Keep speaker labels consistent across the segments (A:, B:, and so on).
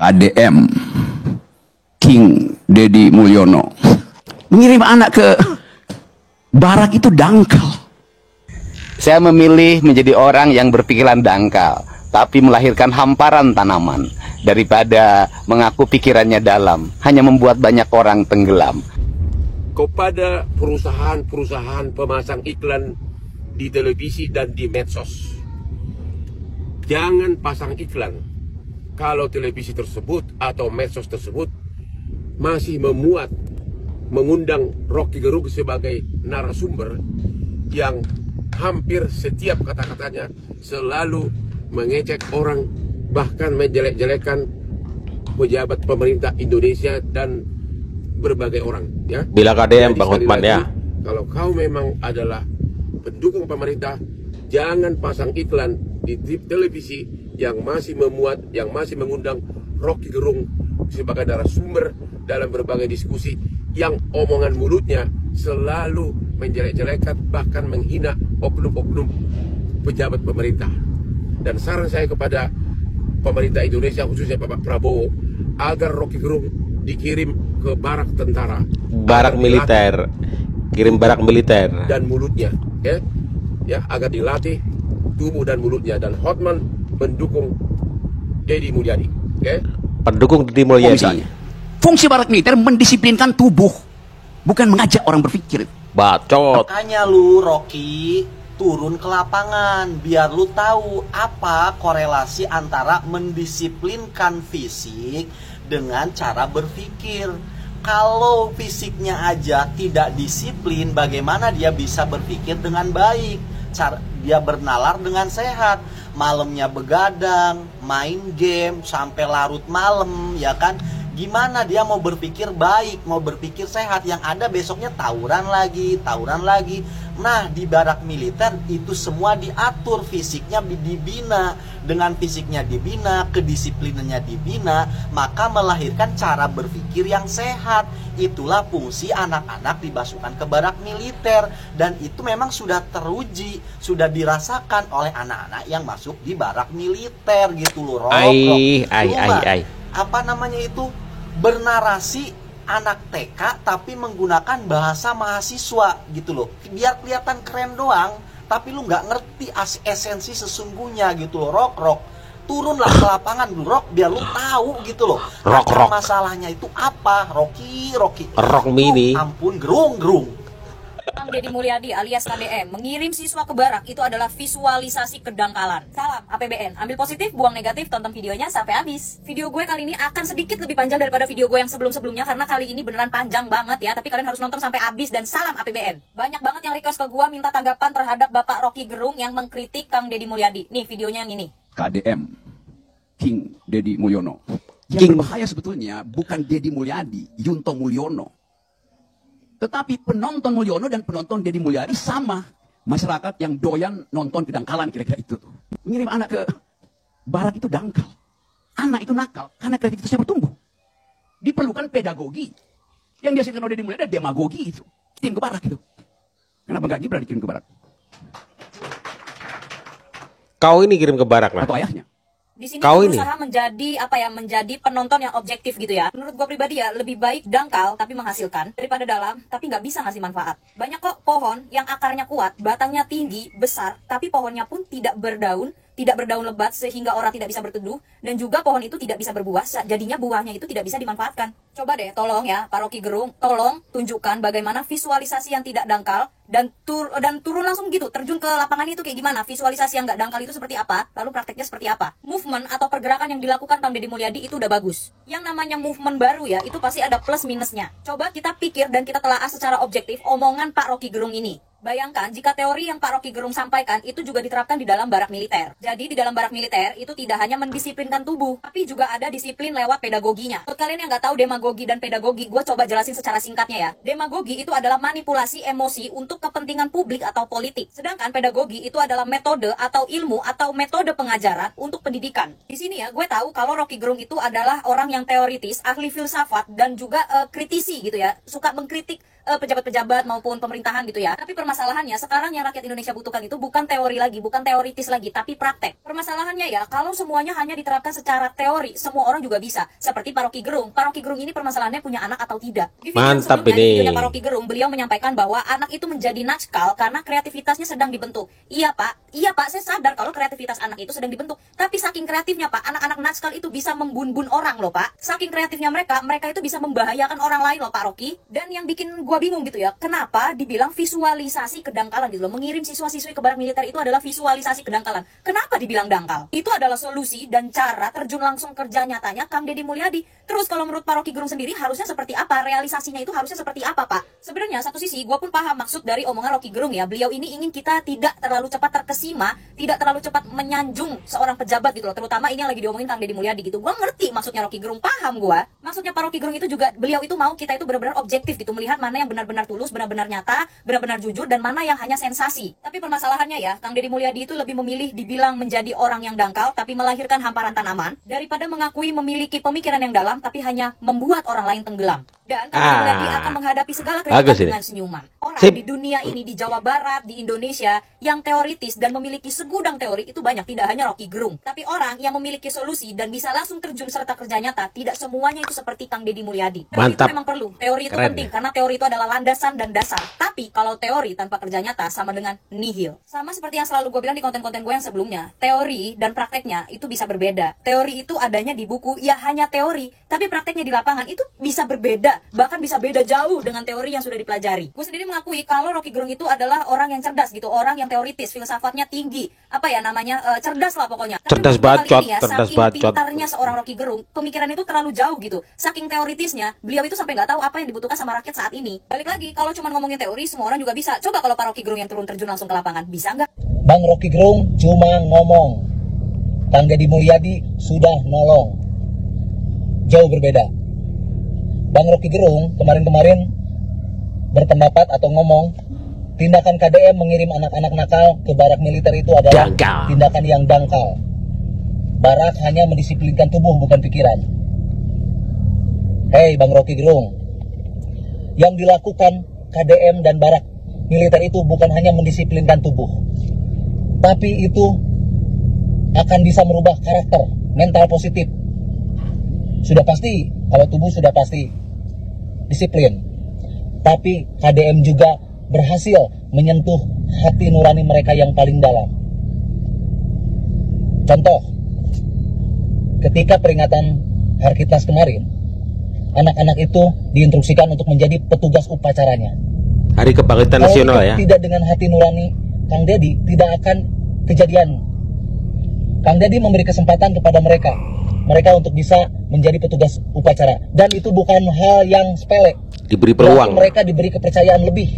A: KDM King Deddy Mulyono mengirim anak ke barak itu dangkal.
B: Saya memilih menjadi orang yang berpikiran dangkal, tapi melahirkan hamparan tanaman, daripada mengaku pikirannya dalam, hanya membuat banyak orang tenggelam.
C: Kepada perusahaan-perusahaan pemasang iklan di televisi dan di medsos, jangan pasang iklan kalau televisi tersebut atau medsos tersebut masih mengundang Rocky Gerung sebagai narasumber yang hampir setiap kata-katanya selalu mengecek orang, bahkan menjelek-jelekan pejabat pemerintah Indonesia dan berbagai orang, ya.
D: Bila KDM Bang Hotman ya.
C: Kalau kau memang adalah pendukung pemerintah, jangan pasang iklan di televisi yang masih mengundang Rocky Gerung sebagai narasumber dalam berbagai diskusi yang omongan mulutnya selalu menjelek-jelekan bahkan menghina oknum-oknum pejabat pemerintah. Dan saran saya kepada pemerintah Indonesia, khususnya Bapak Prabowo, agar Rocky Gerung dikirim ke barak tentara,
D: barak militer, kirim barak militer
C: dan mulutnya, ya, agar dilatih tubuh dan mulutnya. Dan Hotman mendukung Deddy Mulyadi,
D: pendukung Deddy Mulyadi.
A: Fungsi barak militer mendisiplinkan tubuh, bukan mengajak orang berpikir.
D: Bacot.
E: Makanya lu, Rocky, turun ke lapangan biar lu tahu apa korelasi antara mendisiplinkan fisik dengan cara berpikir. Kalau fisiknya aja tidak disiplin, bagaimana dia bisa berpikir dengan baik? Dia bernalar dengan sehat. Malamnya begadang, main game sampai larut malam, ya kan? Gimana dia mau berpikir baik, mau berpikir sehat? Yang ada besoknya tawuran lagi. Nah, di barak militer itu semua diatur, fisiknya dibina. Dengan fisiknya dibina, kedisiplinannya dibina, maka melahirkan cara berpikir yang sehat. Itulah fungsi anak-anak dibasuhkan ke barak militer. Dan itu memang sudah teruji, sudah dirasakan oleh anak-anak yang masuk di barak militer gitu loh. Apa namanya itu? Bernarasi anak TK tapi menggunakan bahasa mahasiswa gitu loh, biar kelihatan keren doang, tapi lu nggak ngerti esensi sesungguhnya gitu loh. Rock turunlah ke lapangan dulu, Rock, biar lu tahu gitu loh.
D: Rock
E: masalahnya itu apa? Rocky
D: Rock mini.
E: Ampun, gerung.
F: Kang Deddy Mulyadi alias KDM mengirim siswa ke barak itu adalah visualisasi kedangkalan. Salam APBN, ambil positif, buang negatif, tonton videonya sampai habis. Video gue kali ini akan sedikit lebih panjang daripada video gue yang sebelum-sebelumnya, karena kali ini beneran panjang banget ya, tapi kalian harus nonton sampai habis. Dan salam APBN. Banyak banget yang request ke gue minta tanggapan terhadap Bapak Rocky Gerung yang mengkritik Kang Deddy Mulyadi. Nih videonya yang ini.
A: KDM King Deddy Mulyono. Yang berbahaya sebetulnya bukan Deddy Mulyadi, Yunto Mulyono. Tetapi penonton Mulyono dan penonton Deddy Mulyadi sama. Masyarakat yang doyan nonton kedangkalan, kira-kira itu tuh. Mengirim anak ke barak itu dangkal. Anak itu nakal karena kreativitasnya bertumbuh. Diperlukan pedagogi. Yang dihasilkan oleh Deddy Mulyadi adalah demagogi itu. Kirim ke barak itu. Kenapa nggak Gibran dikirim ke barak?
D: Kau ini kirim ke barak lah.
A: Atau ayahnya.
F: Di sini berusaha menjadi penonton yang objektif gitu ya. Menurut gue pribadi ya, lebih baik dangkal tapi menghasilkan daripada dalam tapi nggak bisa ngasih manfaat. Banyak kok pohon yang akarnya kuat, batangnya tinggi, besar, tapi pohonnya pun tidak berdaun lebat sehingga orang tidak bisa berteduh, dan juga pohon itu tidak bisa berbuah, jadinya buahnya itu tidak bisa dimanfaatkan. Coba deh, tolong ya Pak Rocky Gerung, tolong tunjukkan bagaimana visualisasi yang tidak dangkal dan turun langsung gitu, terjun ke lapangan itu kayak gimana, visualisasi yang nggak dangkal itu seperti apa, lalu prakteknya seperti apa. Movement atau pergerakan yang dilakukan Kang Deddy Mulyadi itu udah bagus. Yang namanya movement baru ya, itu pasti ada plus minusnya. Coba kita pikir dan kita telaah secara objektif omongan Pak Rocky Gerung ini. Bayangkan jika teori yang Pak Rocky Gerung sampaikan itu juga diterapkan di dalam barak militer. Jadi di dalam barak militer itu tidak hanya mendisiplinkan tubuh, tapi juga ada disiplin lewat pedagoginya. Untuk kalian yang nggak tahu demagogi dan pedagogi, gue coba jelasin secara singkatnya ya. Demagogi itu adalah manipulasi emosi untuk kepentingan publik atau politik. Sedangkan pedagogi itu adalah metode atau ilmu atau metode pengajaran untuk pendidikan. Di sini ya, gue tahu kalau Rocky Gerung itu adalah orang yang teoritis, ahli filsafat, dan juga kritisi gitu ya. Suka mengkritik pejabat-pejabat maupun pemerintahan gitu ya. Tapi permasalahannya sekarang yang rakyat Indonesia butuhkan itu bukan teori lagi, bukan teoritis lagi, tapi praktek. Permasalahannya ya, kalau semuanya hanya diterapkan secara teori, semua orang juga bisa. Seperti Pak Rocky Gerung. Pak Rocky Gerung ini permasalahannya punya anak atau tidak. Di video
D: Mantap
F: sebelumnya,
D: ini.
F: di videonya Pak Rocky Gerung, beliau menyampaikan bahwa anak itu menjadi nakal karena kreativitasnya sedang dibentuk. Iya Pak, saya sadar kalau kreativitas anak itu sedang dibentuk. Tapi saking kreatifnya Pak, anak-anak nakal itu bisa membun-bun orang loh Pak. Saking kreatifnya mereka itu bisa membahayakan orang lain loh Pak Rocky. Dan yang bikin gua bingung gitu ya, kenapa dibilang visualisasi kedangkalan gitu loh. Mengirim siswa-siswi ke barak militer itu adalah visualisasi kedangkalan. Kenapa dibilang dangkal? Itu adalah solusi dan cara terjun langsung kerja nyatanya Kang Deddy Mulyadi. Terus kalau menurut Pak Rocky Gerung sendiri harusnya seperti apa? Realisasinya itu harusnya seperti apa Pak? Sebenarnya satu sisi gua pun paham maksud dari omongan Rocky Gerung ya. Beliau ini ingin kita tidak terlalu cepat terkesima, tidak terlalu cepat menyanjung seorang pejabat gitu loh. Terutama ini yang lagi diomongin Kang Deddy Mulyadi gitu. Gua ngerti maksudnya Rocky Gerung, paham gua. Maksudnya Pak Rocky Gerung itu juga beliau itu mau kita itu benar-benar objektif gitu, melihat mana yang benar-benar tulus, benar-benar nyata, benar-benar jujur, dan mana yang hanya sensasi. Tapi permasalahannya ya, Kang Deddy Mulyadi itu lebih memilih dibilang menjadi orang yang dangkal tapi melahirkan hamparan tanaman daripada mengakui memiliki pemikiran yang dalam tapi hanya membuat orang lain tenggelam. Dan Kang Deddy Mulyadi akan menghadapi segala kritikan dengan senyuman. Orang di dunia ini, di Jawa Barat, di Indonesia yang teoritis dan memiliki segudang teori itu banyak, tidak hanya Rocky Gerung. Tapi orang yang memiliki solusi dan bisa langsung terjun serta kerja nyata, tidak semuanya itu seperti Kang Deddy Mulyadi. Teori itu memang perlu, teori itu penting karena teori itu adalah landasan dan dasar. Tapi kalau teori tanpa kerja nyata sama dengan nihil. Sama seperti yang selalu gue bilang di konten-konten gue yang sebelumnya, teori dan prakteknya itu bisa berbeda. Teori itu adanya di buku, ya hanya teori, tapi prakteknya di lapangan itu bisa berbeda, bahkan bisa beda jauh dengan teori yang sudah dipelajari. Gue sendiri mengakui kalau Rocky Gerung itu adalah orang yang cerdas gitu, orang yang teoritis, filsafatnya tinggi, cerdas lah pokoknya.
D: Cerdas bacot, cerdas bacot.
F: Pintarnya seorang Rocky Gerung, pemikiran itu terlalu jauh gitu. Saking teoritisnya, beliau itu sampai nggak tahu apa yang dibutuhkan sama rakyat saat ini. Balik lagi, kalau cuma ngomongin teori, semua orang juga bisa. Coba kalau Pak Rocky Gerung yang turun terjun langsung ke lapangan, bisa nggak?
G: Bang Rocky Gerung cuma ngomong, Kang Deddy Mulyadi sudah nolong. Jauh berbeda. Bang Rocky Gerung kemarin-kemarin berpendapat atau ngomong, tindakan KDM mengirim anak-anak nakal ke barak militer itu adalah tindakan yang dangkal. Barak hanya mendisiplinkan tubuh bukan pikiran. Hei Bang Rocky Gerung, yang dilakukan KDM dan barak militer itu bukan hanya mendisiplinkan tubuh, tapi itu akan bisa merubah karakter, mental positif. Sudah pasti, kalau tubuh sudah pasti disiplin. Tapi KDM juga berhasil menyentuh hati nurani mereka yang paling dalam. Contoh, ketika peringatan Harkitnas kemarin, anak-anak itu diinstruksikan untuk menjadi petugas upacaranya.
D: Hari Kebangkitan Nasional ya.
G: Tidak dengan hati nurani Kang Deddy, tidak akan kejadian. Kang Deddy memberi kesempatan kepada mereka untuk bisa menjadi petugas upacara, dan itu bukan hal yang sepele.
D: Diberi peluang.
G: Mereka diberi kepercayaan lebih,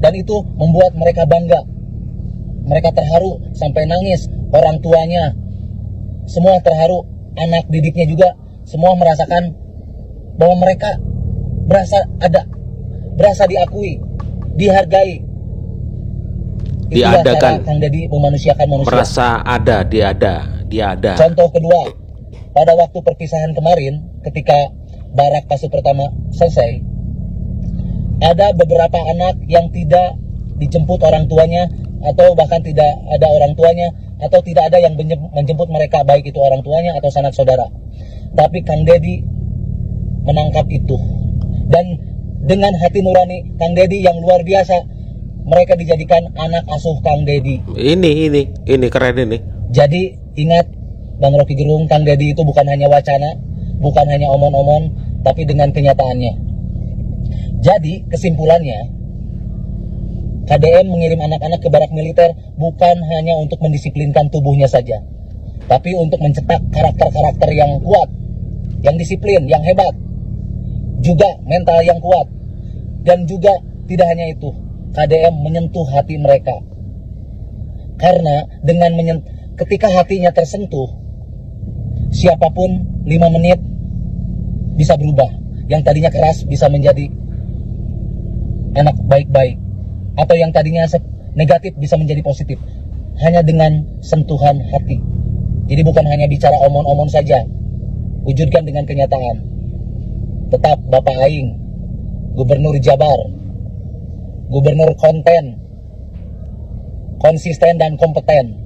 G: dan itu membuat mereka bangga. Mereka terharu sampai nangis, orang tuanya semua terharu, anak didiknya juga semua merasakan bahwa mereka berasa diakui, dihargai.
D: Diadakan.
G: Kang Deddy memanusiakan manusia.
D: Merasa ada, dia ada.
G: Contoh kedua, pada waktu perpisahan kemarin, ketika barak fase pertama selesai, ada beberapa anak yang tidak dijemput orang tuanya, atau bahkan tidak ada orang tuanya, atau tidak ada yang menjemput mereka, baik itu orang tuanya atau sanak saudara. Tapi Kang Deddy menangkap itu, dan dengan hati nurani Kang Deddy yang luar biasa, mereka dijadikan anak asuh Kang Deddy.
D: Ini keren ini.
G: Jadi ingat Bang Rocky Gerung, Kang Deddy itu bukan hanya wacana, bukan hanya omon-omon, tapi dengan kenyataannya. Jadi kesimpulannya, KDM mengirim anak-anak ke barak militer bukan hanya untuk mendisiplinkan tubuhnya saja, tapi untuk mencetak karakter-karakter yang kuat, yang disiplin, yang hebat, juga mental yang kuat. Dan juga tidak hanya itu, KDM menyentuh hati mereka. Karena dengan ketika hatinya tersentuh, siapapun 5 menit bisa berubah. Yang tadinya keras bisa menjadi anak baik-baik, atau yang tadinya negatif bisa menjadi positif, hanya dengan sentuhan hati. Jadi bukan hanya bicara omon-omon saja, wujudkan dengan kenyataan. Tetap Bapak Aing, gubernur Jabar, gubernur konten, konsisten dan kompeten.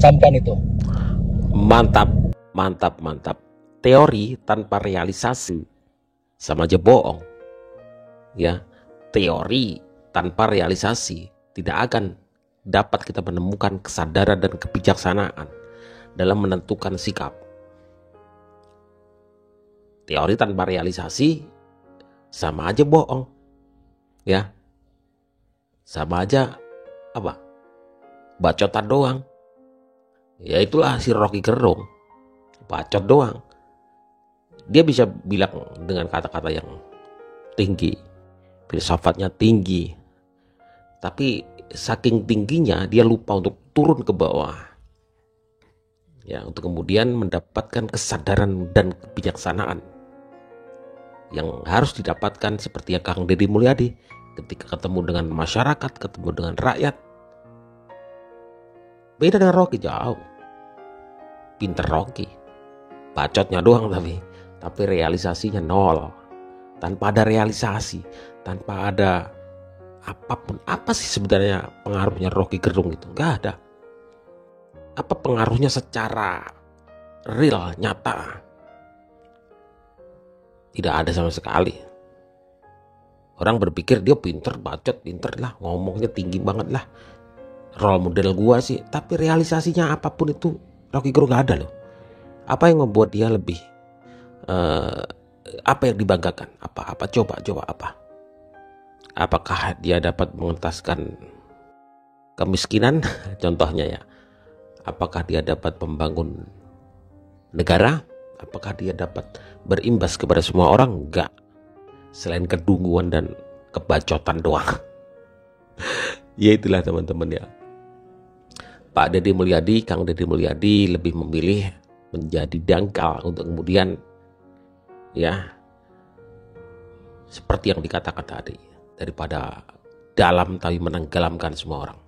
G: Camkan itu.
D: Mantap, mantap, mantap. Teori tanpa realisasi sama aja bohong. Ya, teori tanpa realisasi tidak akan dapat kita menemukan kesadaran dan kebijaksanaan dalam menentukan sikap. Teori tanpa realisasi sama aja bohong. Ya. Sama aja apa? Bacotan doang. Ya itulah si Rocky Gerung. Bacot doang. Dia bisa bilang dengan kata-kata yang tinggi, filsafatnya tinggi, tapi saking tingginya dia lupa untuk turun ke bawah, ya, untuk kemudian mendapatkan kesadaran dan kebijaksanaan yang harus didapatkan seperti yang Kang Deddy Mulyadi ketika ketemu dengan masyarakat, ketemu dengan rakyat. Beda dengan Rocky, jauh. Pinter Rocky, bacotnya doang tapi realisasinya nol. Tanpa ada realisasi, tanpa ada apapun, apa sih sebenarnya pengaruhnya Rocky Gerung itu? Nggak ada. Apa pengaruhnya secara real, nyata? Tidak ada sama sekali. Orang berpikir dia pinter, bacot, pinter lah, ngomongnya tinggi banget lah, role model gua sih. Tapi realisasinya apapun itu Rocky Gerung nggak ada loh. Apa yang membuat dia lebih apa yang dibanggakan? Apa coba apa? Apakah dia dapat mengentaskan kemiskinan? Contohnya ya. Apakah dia dapat membangun negara? Apakah dia dapat berimbas kepada semua orang? Enggak. Selain kedunguan dan kebacotan doang. Ya itulah teman-teman ya. Pak Deddy Mulyadi, Kang Deddy Mulyadi lebih memilih menjadi dangkal untuk kemudian ya seperti yang dikatakan tadi, daripada dalam tapi menenggelamkan semua orang.